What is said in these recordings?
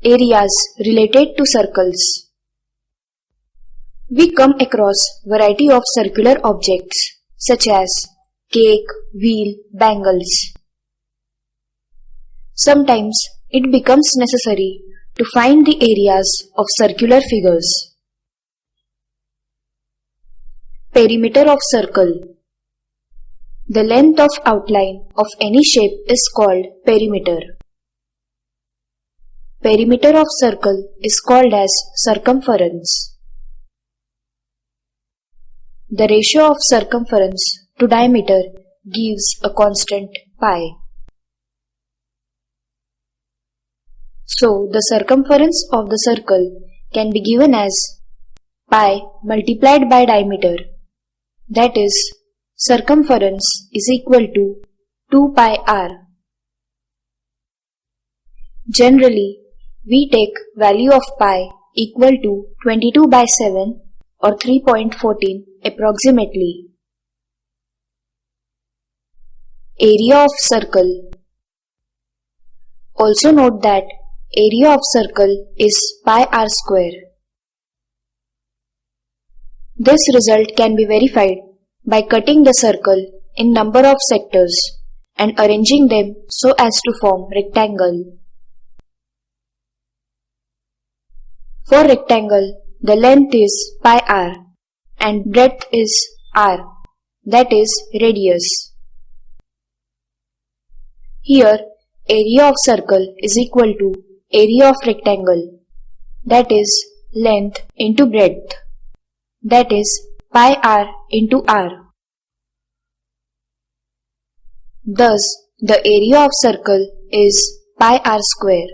Areas related to circles. We come across variety of circular objects such as cake, wheel, bangles. Sometimes it becomes necessary to find the areas of circular figures. Perimeter of circle. The length of outline of any shape is called perimeter. Perimeter of circle is called as circumference. The ratio of circumference to diameter gives a constant pi. So, the circumference of the circle can be given as pi multiplied by diameter. That is, circumference is equal to 2 pi r. Generally, we take value of pi equal to 22 by 7 or 3.14 approximately. Area of circle. Also note that area of circle is pi r square. This result can be verified by cutting the circle in number of sectors and arranging them so as to form rectangle. For rectangle, the length is pi r and breadth is r, that is radius. Here, area of circle is equal to area of rectangle, that is length into breadth, that is pi r into r. Thus, the area of circle is pi r square.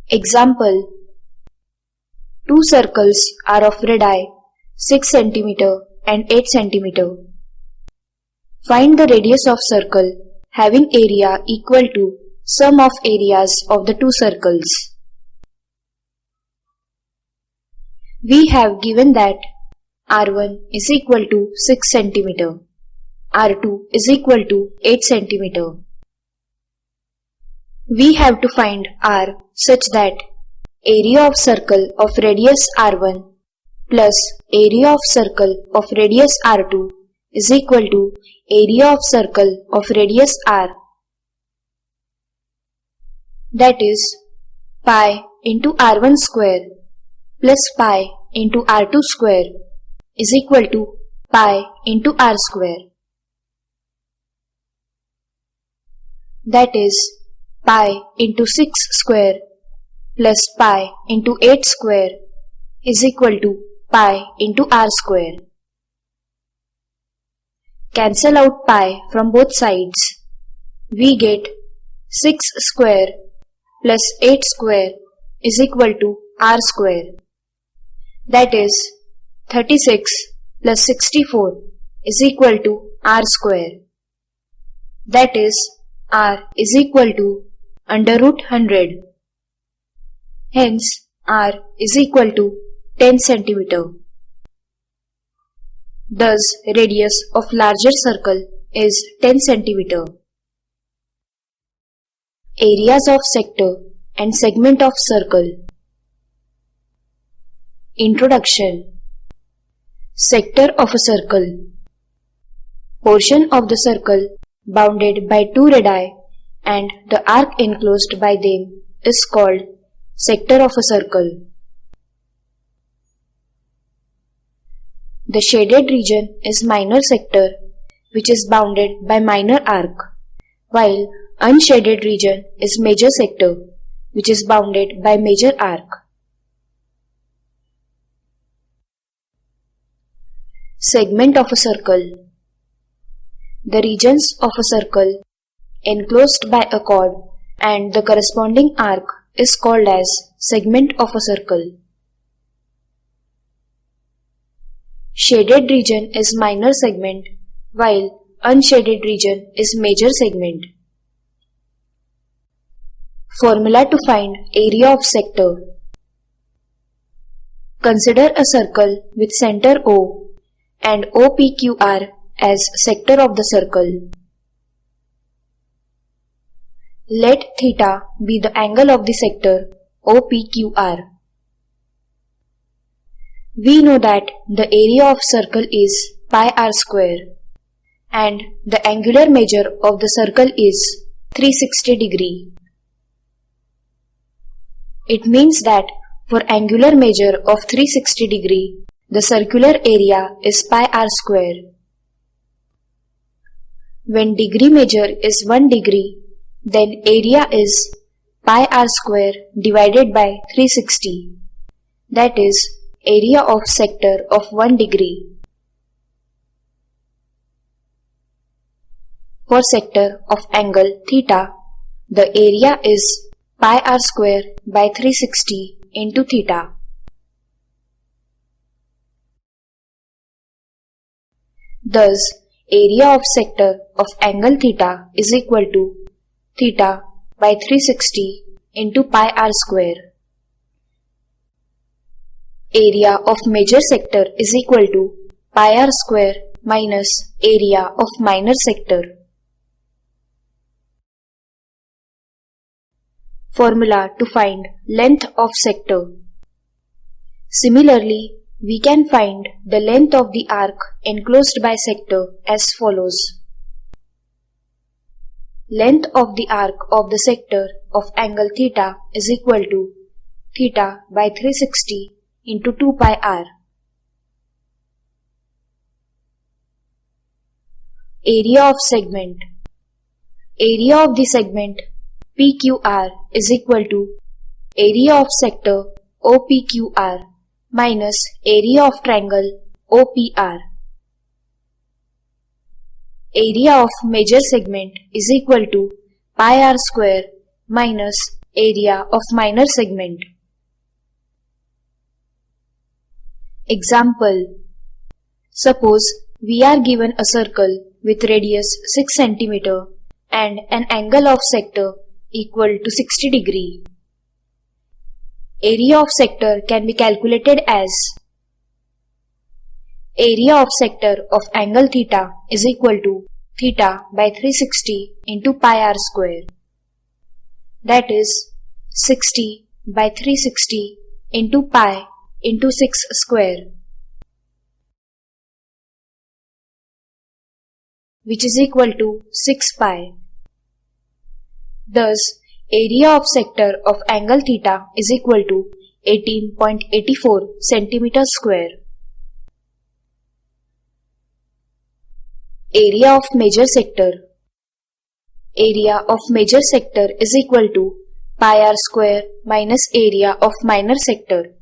Example: two circles are of radii 6 cm and 8 cm. Find the radius of circle having area equal to sum of areas of the two circles. We have given that R1 is equal to 6 cm, R2 is equal to 8 cm. We have to find R such that area of circle of radius R1 plus area of circle of radius R2 is equal to area of circle of radius R. That is pi into R1 square plus pi into R2 square is equal to pi into R square. That is pi into 6 square plus pi into 8 square is equal to pi into R square. Cancel out pi from both sides. We get 6 square plus 8 square is equal to R square. That is 36 plus 64 is equal to R square. That is R is equal to under root 100. Hence, R is equal to 10 cm. Thus, radius of larger circle is 10 cm. Areas of sector and segment of circle. Introduction. Sector of a circle. Portion of the circle bounded by two radii and the arc enclosed by them is called sector of a circle. The shaded region is minor sector, which is bounded by minor arc, while unshaded region is major sector, which is bounded by major arc. Segment of a circle. The regions of a circle enclosed by a chord and the corresponding arc is called as segment of a circle. Shaded region is minor segment, while unshaded region is major segment. Formula to find area of sector. Consider a circle with center O and OPQR as sector of the circle. Let theta be the angle of the sector OPQR. We know that the area of circle is pi r square and the angular measure of the circle is 360 degree. It means that for angular measure of 360 degree, the circular area is pi r square. When degree measure is 1 degree, then area is pi r square divided by 360. That is area of sector of 1 degree. For sector of angle theta, the area is pi r square by 360 into theta. Thus, area of sector of angle theta is equal to theta by 360 into pi r square. Area of major sector is equal to pi r square minus area of minor sector. Formula to find length of sector. Similarly, we can find the length of the arc enclosed by sector as follows. Length of the arc of the sector of angle theta is equal to theta by 360 into 2 pi r. Area of segment. Area of the segment PQR is equal to area of sector OPQR minus area of triangle OPR. Area of major segment is equal to pi r square minus area of minor segment. Example. Suppose we are given a circle with radius 6 cm and an angle of sector equal to 60 degree. Area of sector can be calculated as area of sector of angle theta is equal to theta by 360 into pi r square. That is 60 by 360 into pi into 6 square, which is equal to 6 pi. Thus, area of sector of angle theta is equal to 18.84 cm square. Area of major sector. Area of major sector is equal to pi r square minus area of minor sector,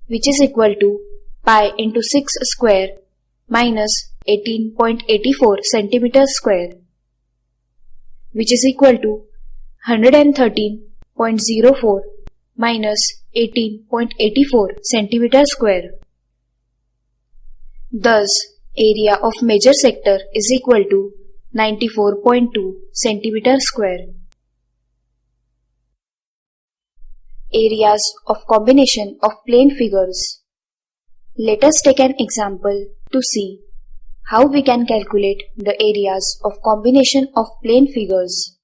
which is equal to pi into 6 square minus 18.84 cm square, which is equal to 113.04 minus 18.84 cm square. Thus, area of major sector is equal to 94.2 cm square. Areas of combination of plane figures. Let us take an example to see how we can calculate the areas of combination of plane figures.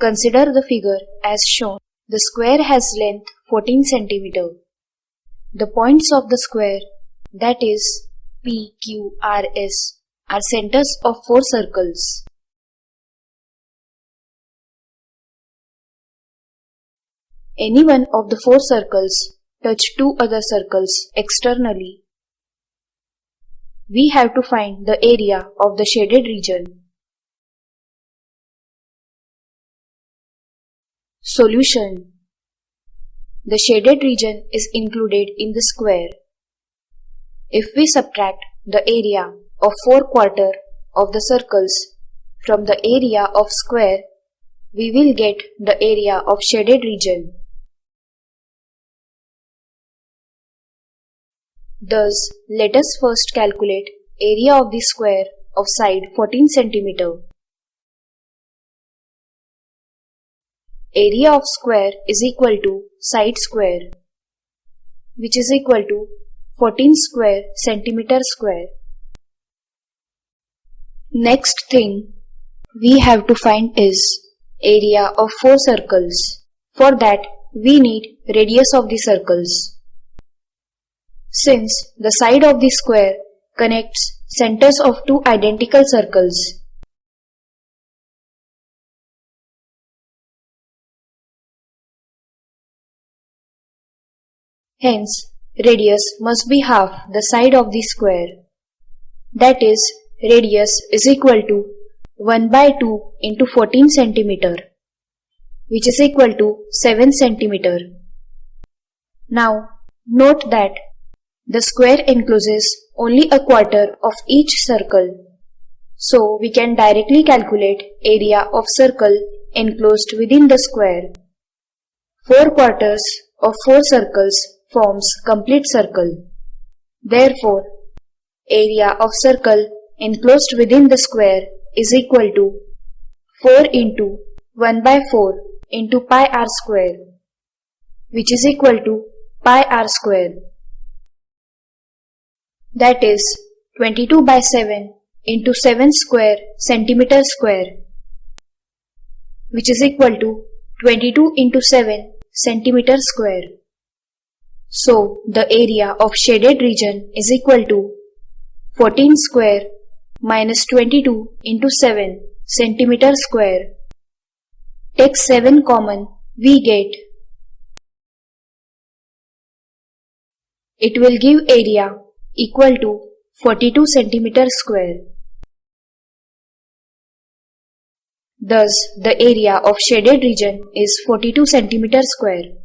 Consider the figure as shown. The square has length 14 cm. The points of the square, that is P, Q, R, S, are centers of 4 circles. Any one of the 4 circles touch 2 other circles externally. We have to find the area of the shaded region. Solution. The shaded region is included in the square. If we subtract the area of 4 quarters of the circles from the area of square, we will get the area of shaded region. Thus, let us first calculate area of the square of side 14 cm. Area of square is equal to side square, which is equal to 14 square centimeter square. Next thing we have to find is area of 4 circles. For that we need radius of the circles. Since the side of the square connects centers of two identical circles, hence radius must be half the side of the square. That is, radius is equal to 1 by 2 into 14 centimeter, which is equal to 7 centimeter. Now, note that the square encloses only a quarter of each circle. So, we can directly calculate area of circle enclosed within the square. 4 quarters of 4 circles forms complete circle. Therefore, area of circle enclosed within the square is equal to 4 into 1 by 4 into pi r square, which is equal to pi r square. That is 22 by 7 into 7 square centimeter square, which is equal to 22 into 7 centimeter square. So, the area of shaded region is equal to 14 square minus 22 into 7 centimeter square. Take 7 common, we get. It will give area equal to 42 centimeter square. Thus, the area of shaded region is 42 centimeter square.